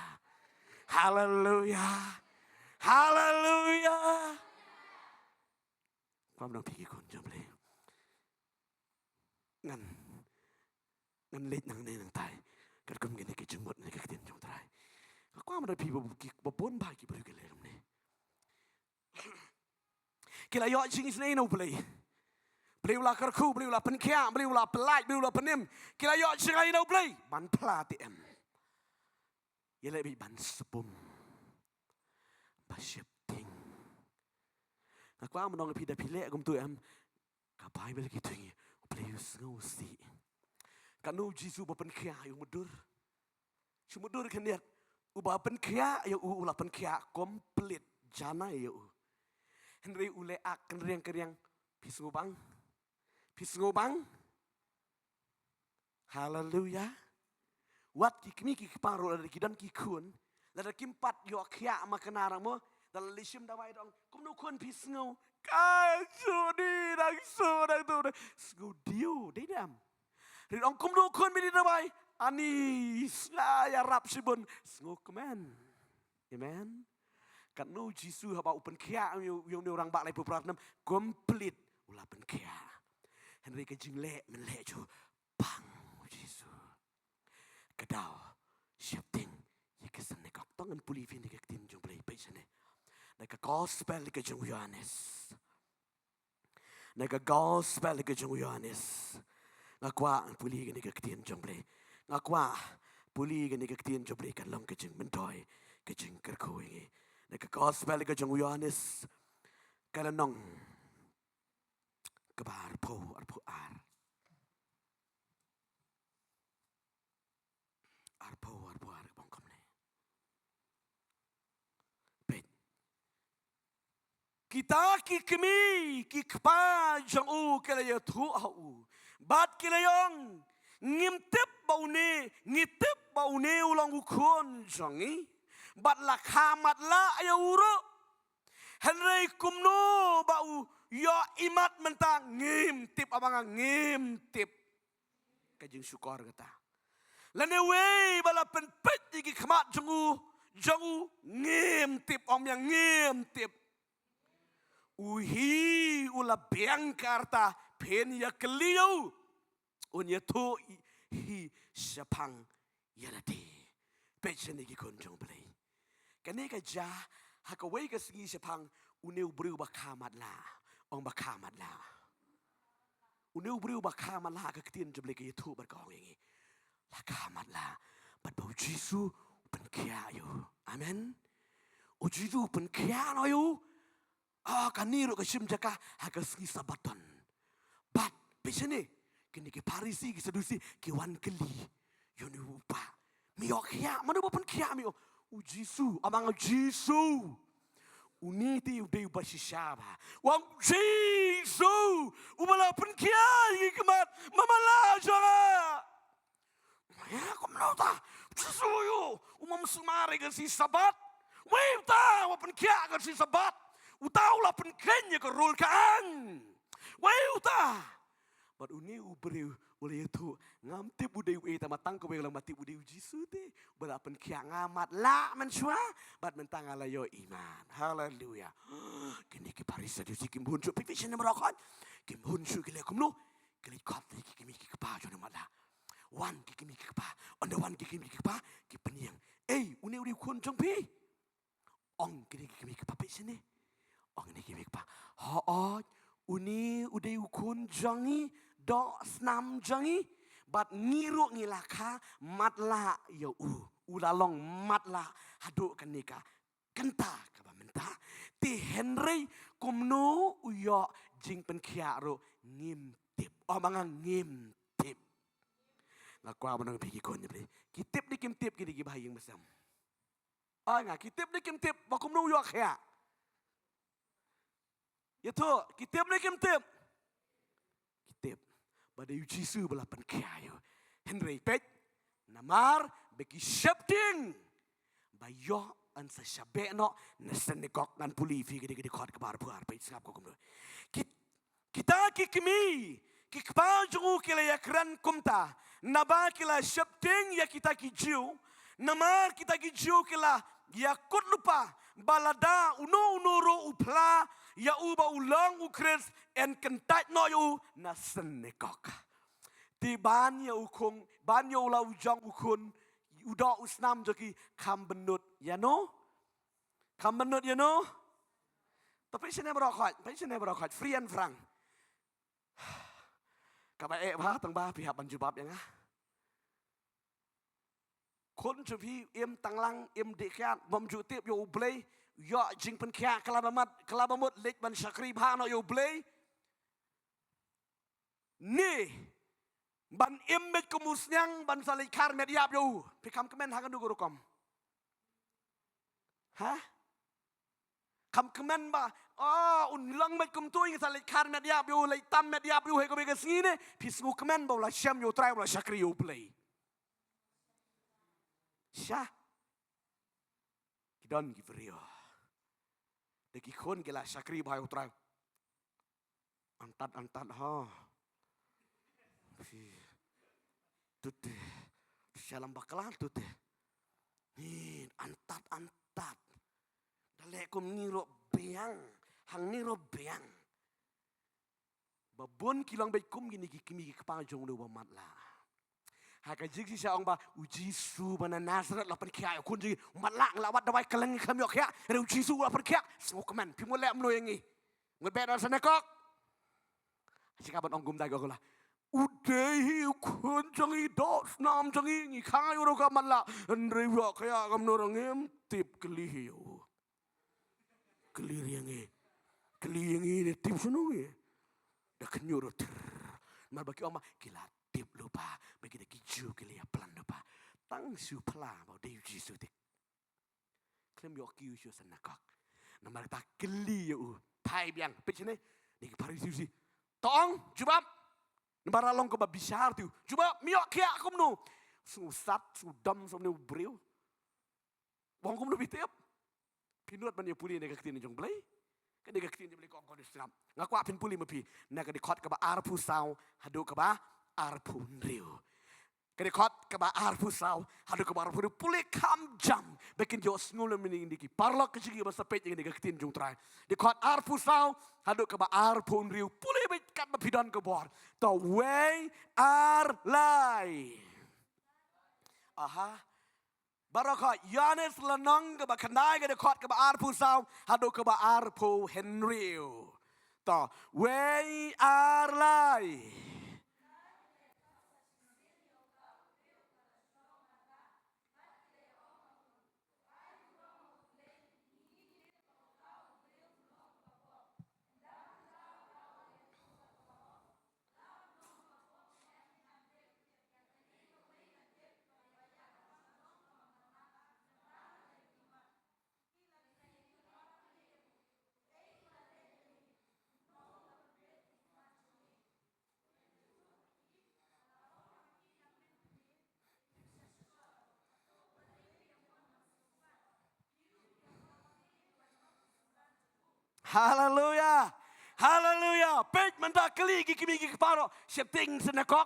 ความนองพี่คนจำเลยงั้นเล็ดนางในนางตายกัดกำเงินในกิจหมดในกิจเตียนจงตายความนองพี่บ่ปนพายกี่บริกันเลยตรงนี้กิลายอชิงสเนโนเปลย์เปลย์ลากระคู่เปลย์ลาเป็นแค่เปลย์ลาเป็นไล่เปลย์ลาเป็นนิ่มกิลายอชิงไงโนเปลย์บันพลาติเอ็มยังเลยบันสปุ่มบาเชฟติงความนองพี่ได้พี่เล่กุมตัวเอ็มกับไปเวลากี่ถึงเปลย์สงบสีกันนูจิซูบเป็นแค่อยู่มุดดูร์กันเนี่ยอุบาเป็นแค่อยู่อุลาเป็นแค่คอมพลีทจานาอยู่เห็นเรื่องอุเลอักกันเรียงพิสงบังฮาเลลูยาวัดกิมีกิปารอลกิดันกิคุณแล้วกิมปัดยอกแค่มาขนาดมั้งแต่ลิชิมดาวายดองกุมนุคนพิสงกันสุดีดังตัวสกูดิวได้ดำหรือองกุมนุคนไม่ได้ดาวายอันนี้sayaรับสิบุญสงบแมนเอเมนกันนูจิซูฮะบ่าวเป็นแค่yung orang bak lai beberapa nam komplit ulahเป็นแค่เห็นเรื่องจริงเละมันเละจูปังจิซูกระดาวเชียบติงยิ่งก็สนิทกับต้องเงินปุริฟินที่ก็ติมจงเปลย์ไปใช่ไหมในก็กอสเปลที่ก็จงยานิสngak kwa puli gani ka ktian jomble ngak kwa puli gani ka ktian jomble kan long ka jing mentoi ka jing kar ko ngi na ka gospel ka jong Yohanes kala nong ka bar po ar bong kom ne bet kita ki kemi ki kpa jong u kala ya thu au bat kilayong ngimtip baune ulang ukon jongi bat la khamat la ayuro henry kumno bau yo imat mentang ngimtip abang ngimtip kajing syukur kata lane we bala penpet iki khamat jongu ngimtip om yang ngimtip uhi ula biang karta pen ya keliu unya to hi sapang yalati pechene ki konjong play kane ka ja hakawai ka singi sapang uneu bru bakamat la ong bakamat la uneu bru bakamat la ka kitien jeble ki to bar ka ngi la kamat la bat bau jisu pen kia yo amen o jisu pen kia no yo kaniro ka sim jaka haka singi sabaton bat pechene kini ke Parisi ki sedusi ki wan keli yoni upa mi ok ya manu pen kia mi o Jisu amang Jisu Uniti udeu basishaba. Wang Jesu ubala penkia hikmat mamala jara. Ya kumnota. Jesu umam sumare kan si sabat. Wita wa penkia kan si sabat. Utaulah penkenya ke rul kan. Wita. But uni ubreu oleh itu ngam tip budeu eta matang ko belang mati budeu Jesu te. Berapen kia ngamat la mensua bat mentang alayo iman. Haleluya. Kini ki parisa di kim hunsu pipisen merokon. Kim hunsu kile kumno. Kile kot ki kimi ki pa jo mala. Wan ki kimi ki pa. On the one ki kimi ki pa ki peniang. Uni uri kun jong pi. Ong kini ki kimi ki pa pisene. Ong ni kimi ki pa. Ha uni udeu kun jangi do snam jangi bat ngiru ngilaka matla ya ulalong matla hadu kanika kenta kaba menta ti Henry kumno uyo jing penkiaro ngimtip manga ngimtip ngakwa manang pigi kon ni kitip ni kimtip kini gi bahayeng mesam nga kitip ni kimtip bakumno uyo kya yato kitip ni kimtip kitip pada Yesus belapan kiayu Henry pet namar beki shifting bayo an sa shabe no nasan ni kok ngan puli fi gede kot kabar puar pet singap ko kumdo kita kikimi kikpa jungu kila yakran kumta naba kila shifting ya kita kijiu namar kita kijiu kila yakut lupa balada uno upla ya uba ulang ukres en kentat no yu nasen nekok ti ban ya ukung ban yo la ujang ukun uda usnam joki kam benut ya no kam benut ya no tapi sini berokot free and frank kabai ba tang ba pihak banjubab yang kon jupi em tanglang em dekat bom jutip yo blay yo jing pen kya kalabamut lek ban syakri bha no yo blay ni ban immet kumusnyang ban salikar mediap yo pikam kemen hakan du gurukom kam kemen ba unlang met kum tu ing salikar mediap yo lek tam mediap yo he ko be kesine pisngu kemen ba la syam yo trai la syakri yo blay syah kidon givrio deki kon gela syakri bha yo trai antat ha tute salam bakalan tute ni antat dalek kum ngiro beang hang ngiro beang babon kilang baik kum gini kimi kepajong do bamatla haka jiksi sa ong ba ujisu bana Nazareth lapan kia kun ji matla lawat dawai keleng kami ok ya re ujisu lapan kia smokeman pimole amno yangi ngebeda sanekok sikaban ong gum dago la Udai kun jangi dos nam jangi ni kayu roka mala nrewa kaya kam norangem tip kelihiyo keliriange ni tip sununge dak nyurut mar baki oma kila tip lupa bagi dak kiju kelia plan lupa tang su pla ba de jisu tik klem yo kiu shu sanakak namar ta keliyo pai biang pichne ni parisusi tong jubab Bara long ko ba bishar tu. Cuba miok kia kum no. Susat, sudam som ne breu. Wong kum no bitep. Pinut man ye puli ne ka tin jong blai. Ka de ka tin blai ko ko snap. Ngakwa pin puli ma pi. Na ka de khot ka ba ar pu saw, hadu ka ba ar pu nriu. Ka de khot ka ba ar pu saw, hadu ka ba ar pu puli kam jam. Bekin jo snul mini ndiki. Parlok ka chigi ba sapet ngi ka tin jong trai. De khot ar pu saw, hadu ka ba ar pu nriu. Puli be kat ba pidon ka bor. The way are lie. Aha. Baraka Yanis lanang ke ba kanai ke de khot ke ba arpu saw hadu ke ba arpu Henryu. The way are lie. Haleluya. Haleluya. Pej menta keli kimi keparo. Septing senekok.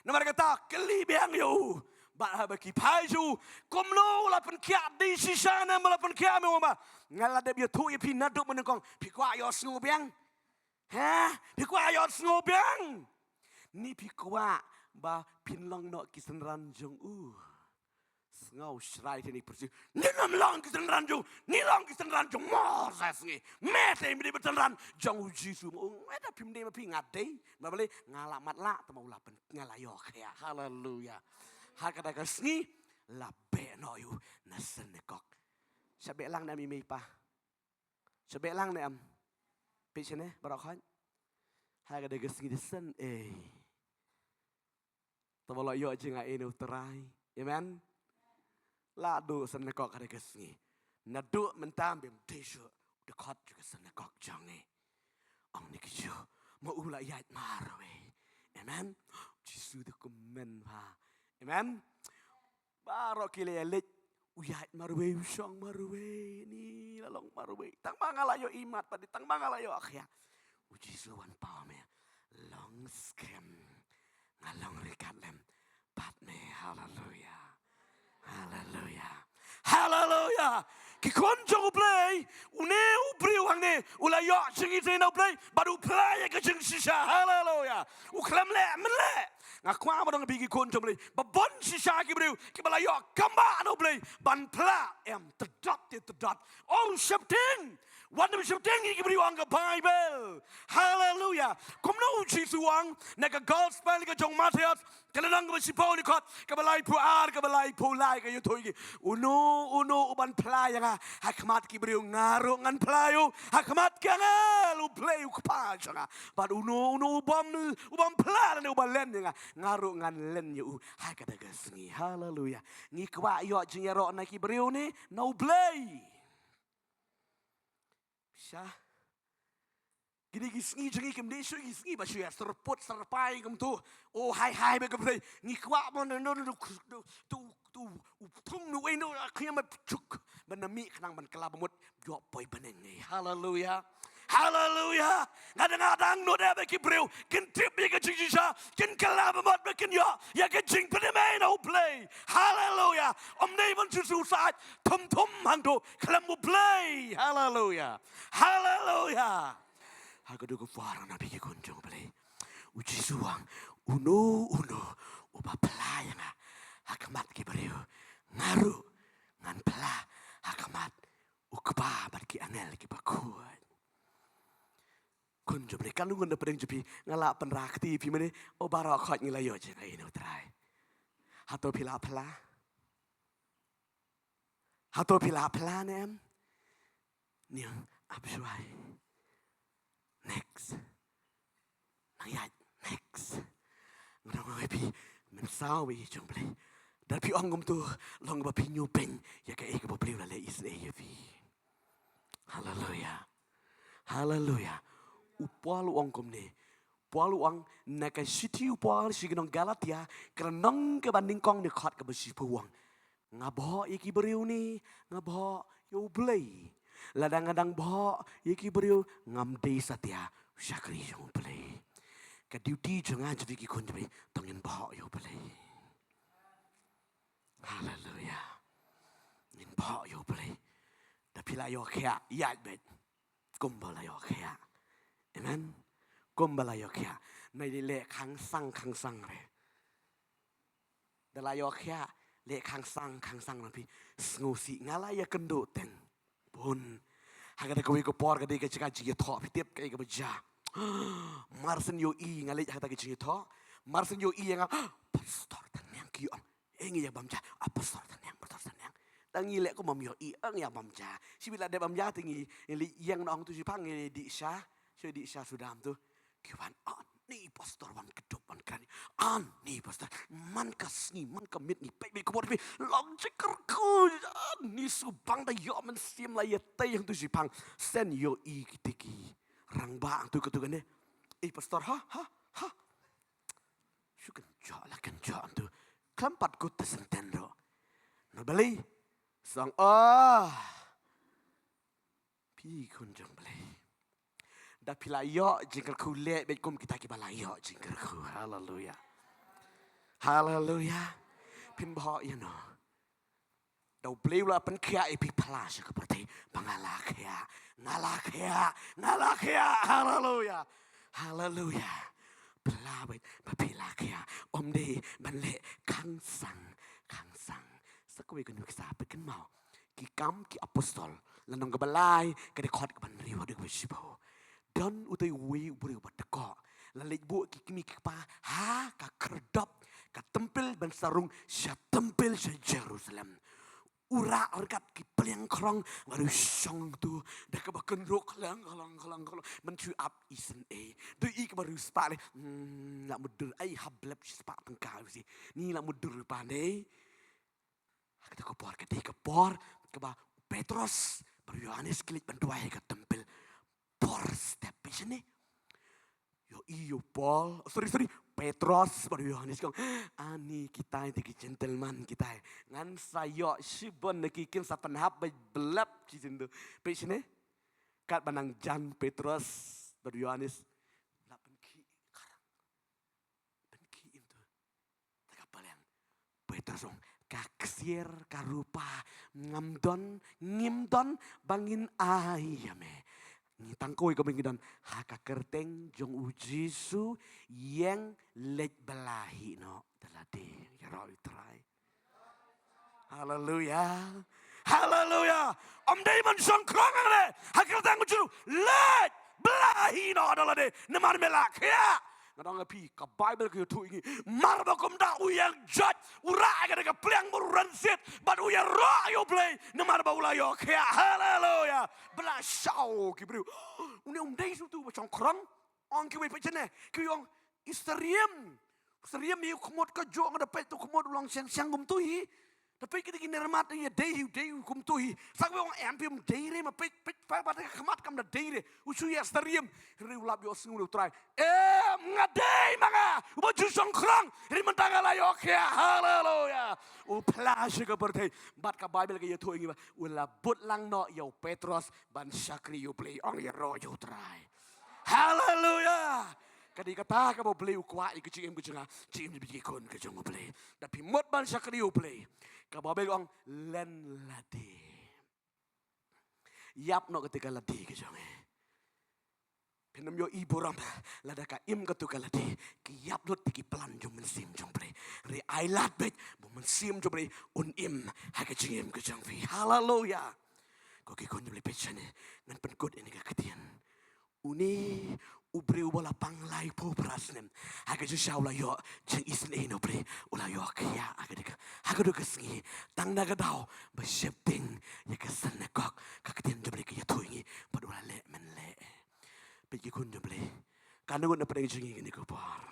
Nama kata keli biang yo. Ba bagi paju. Komno lapan kia di sisana melapan kia me mama. Ngala de biar tu pi naduk menengkong. Pi kwa yo sngo biang. Ha? Pi kwa yo sngo biang. Ni pi kwa ba pinlong no kisan ranjong ngau shrai tini persi ni nam lang kisan ranjong ni lang kisan ranjong mo sa singi mete mi betan ran jong jisu ada pim de pi ngade ma bale ngala mat la ta mau lapen ngala yo kya haleluya ha kada ka singi la be no yu na sen kok sabe lang na mi pa sabe lang na am pe chene barok khan ha kada ka singi de sen ta balo yo jinga enu Trei amen la do sen kok kada kesngi na do mentam bem tisho de kot juga sen kok jange ong ni kijo mo ula yat marwe amen jisu de komen ha amen baro kile lek uyat marwe usong marwe ni lalong marwe tang mangala yo imat padi tang mangala yo akhya jisu wan pa me long scam ngalong rikatlem pat me hallelujah. Hallelujah. Hallelujah. Ki konjong play, une ubri wangne, ula yo singi tena play, baru play ke jeng sisa. Hallelujah. Uklam le menle. Ngakwa badong bigi konjong play, babon sisa ki bru, ki bala yo kamba no play, ban pla em tedot. Oh septing. Wanda septing ki bru ang Bible. Hallelujah. Komno jisu wang, nega gospel ke jong Matius. Kalau nang bersipau ni kot, kebalai puar, kebalai pulai kayu toigi. Uno uban pelai yang hakmat kiberiu ngaru ngan pelayu, hakmat kengal pelayu kepas yang. Bad uno ubam pelai ni uban len yang ngaru ngan len yu. Hakada gesni, haleluya. Ni kwa yo jengero na kiberiu ni no play. Syah. Gini gisngi jengi kem desu gisngi basu ya serput serpai kem tu oh hai be kem play ni kwa mon no tu pung nu eno akhirnya cuk benami kenang ben kelabamut yo boy beneng ni haleluya haleluya ngadang no da be kibreu ken tip be ke jisa ken kelabamut be ken yo ya ken jing bename no play haleluya nei bon su sa thum hang do kelamu play haleluya haleluya Haga dugo fara na bigi konjong beli. Uji suang uno uba pelayanga hakamat kiberiu ngaru ngan pela hakamat ukba bat ki angel ki bakuat. Konjong beli kan lungun pedeng jepi ngalak penrakti pi mene o barok khot ngilayo je ngai no Trei. Hato pila nem. Niang absuai. Next. Nayat next. Ngorong pi mensawi jong beli. Dan pi ongom tu long ba pi nyupeng ya ka e ka beli la le is e pi. Hallelujah. Hallelujah. Upal ongkom ni. Upal ong na ka city upal signong Galatia krenong ke banding kong ni khat ka besi puang. Ngabo iki beriu ni, ngabo yo beli. Ladang-ladang bo yeki beriu ngam desa tia syakri jong play ka duty jangan jadi ki kon jadi tongin bo yo play hallelujah nin bo yo play da pila yo kya ya bet kumbala yo kya amen kumbala yo kya nai le khang sang re da la yo kya le khang sang na pi snusi ngala ya kendo ten pun hagada kowe ko por gade ke chika ji tho pitep ke ke baja marsen yo i ngale hata ke ji tho marsen yo i nga pastor tan yang ki ong engi ya bamja pastor tan yang tangi le ko mam yo i ang ya bamja sibila de bamja tingi yang nong tu si pang di sha sudam tu kiwan on ni pastor wan kedop wan kan ni pastor man kasni man kamit ni pe ko bot long checker ko ni subang da yo Mynsiem la yete yang tu sipang sen yo i kitiki rang bang tu ketugane pastor ha syukan ja tu klampat ko tesentendo no beli sang pi konjong beli da pilayo jingkar ku le bet kum kita ki balayo jingkar ku. Hallelujah. Hallelujah. Pimbo you know. Dau beliau lah penkia epi pelas seperti pangalakia, ngalakia. Hallelujah. Hallelujah. Pelawet pepilakia. Om di banle kang sang. Sekali kan kita pekan mau. Ki kam ki apostol. Lanong kebalai kede khot ke ban riwa de wisibo. Dan utai wi buri bateko. Lalit bu ki kimi ki pa ha ka kerdap ka tempel ban sarung sya tempel sya Jerusalem. Ura orkat ki peliang krong baru song tu dah ke bakan rok lang mencu up isen tu ik baru spa nak mudur ai hablap spa tengkau si ni nak mudur pandai kita kepor ke ba Petrus baru Yohanes klik bantuai ke tempel por step sini yo Paul sorry Petrus baru Yohanes kong ani kita itu gentleman kita ngan saya sibon nakikin sa panhap belap cicintu pesine kat banang Jan Petrus baru Yohanes la penki karang penki itu tak apa yang Petrus ong kaksier karupa ngimdon bangin ayame tangkoi kami kidan haka kerteng jong ujisu yang lej belahi no telade ya roi Trei. Hallelujah. Om Daimon song krong ale haka kerteng ujisu lej belahi no telade nemar melak ya. Ngadang api ka Bible ke tu ini marba komda uyang jat ura ga ka pliang muran sit but uyang ro yo play nemar ba ulayo kya hallelujah bla shau ki bru une dei su tu chong krong ong ki we pechene ki yong Seriam yu kumot ka jo ngada pet tu kumot ulang siang gum tu hi tapi kita kini remat ya dei kum tu hi sakwe ong ampium dei re ma pet pa kemat kam da dei re usu ya seriam ri ulap yo singulu Trei ngadei manga uju song krong ri mentanga la yo kya hallelujah u plashe ka bertei bat ka Bible ka yetu ingi ba ula but lang no yo Petrus ban sakri yo play ong ya ro yo Trei hallelujah kadi kata ka bo play ukwa ikicim kucing cim biji kon ka jong play tapi mot ban sakri yo play ka Bible ong len ladi yap no ketika ladi ka jong Penam yo ibu ram lada ka im katu kaladi ki yap lot ki plan jom Mynsim jom pre re ailat bet bu Mynsim jom pre un im ha ka jingim ka jang fi hallelujah ko ki kon jom le pechane ngan pen god ini ka ketian uni ubre ubala panglai po prasnem ha ka ju shaula yo jeng isne no pre ula yo kya ha ka do ka sngi tang na ka dau ba shepting ya ka san na kok ka ketian jom le ki ya tuingi pa ula le men le pergi kunjung beli, karena guna pergi jengi ini kupar.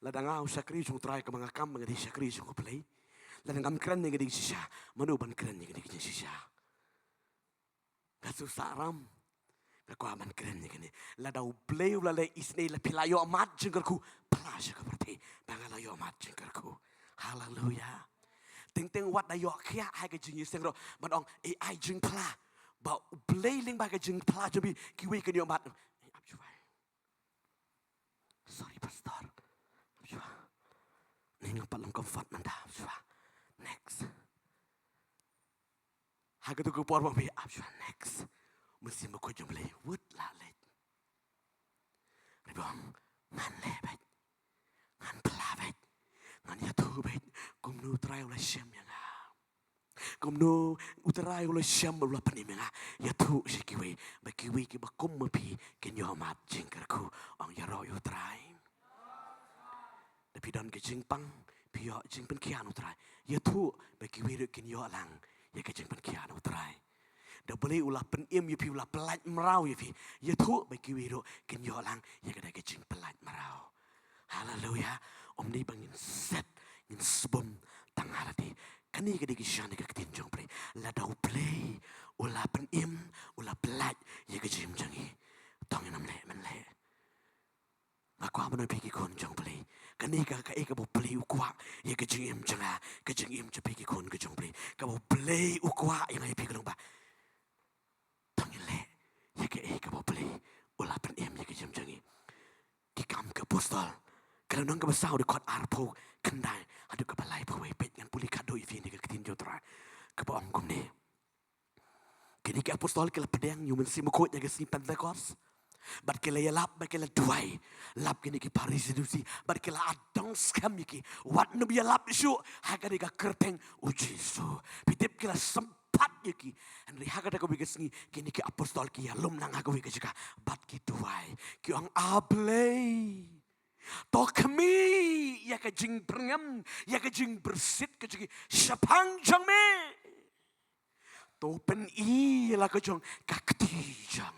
Ladang au sakri jung Trei ke mangakam mengadi sakri jung beli, ladang kam keren yang gede sisa, manuban keren yang gede sisa. Kasus saram, kekuaman keren yang gede. Ladang beli ulalai isne lapilayo amat jengkerku, pelas seperti bangalayo amat jengkerku. Hallelujah. Ting wat dayo kia hai ke jengi sengro, badong ai jeng pelah. Bau belayling bagai jeng pelajabi kiwi ke dia mat. Sorry pastor. Ni ngapa long comfort manda. Next. Haga tu kupor bang bi. Next. Mesti mau kau jumlah. Wood lalet. Ribong ngan lebet, ngan pelabet, ngan yatu bet. Kumnu Trei oleh Mynsiem yang Kumno uterai ulo Mynsiem ulo panimanga ya tu sikiwe bakiwe ki bakum mapi kenyo mat jingkerku ong ya ro Trei tapi don ke jingpang pio jingpen kian Trei ya tu bakiwe kenyo lang ya ke jingpen kian Trei da boleh ulah penim ya pi ulah pelat merau ya pi ya tu bakiwe kenyo lang ya ke jing pelat merau haleluya om ni bangin set ngin sebum tangarati kani ke digishan ke ketinjong pre la dau play ula penim ula pelat ya ke jim jangi tong nam le men le aku apa nak pergi kon jong play kani ka ka bo play ukwa ya ke jim janga ke jim je pergi kon ke jong play ka bo play ukwa yang ai pergi long ba tong le ya ke bo play apostol. Kalau nang kebesar di kot arpo kendai adu kepalai pawai pet ngan puli kado ifi ni ketin jotra. Kebaong kum ni. Kini ke apostol kela pedang yu Mynsiem kot nya kesini Pentecost. Bat kela ya lap, bat kela duai. Lap kini ki Paris edusi, bat kela adong skam ki. Wat nu biya lap isu, haga dega kerteng uji su. Pitip kela sempat ki. Andri haga dega bigas ni, kini ki apostol ki ya lum nang haga bigas jika. Bat ki duai, ki ang ablay. To kami, ya ka jing perngam, ya ka jing bersit ka jing sepang jang me. To pen i la ka jong kakti jang.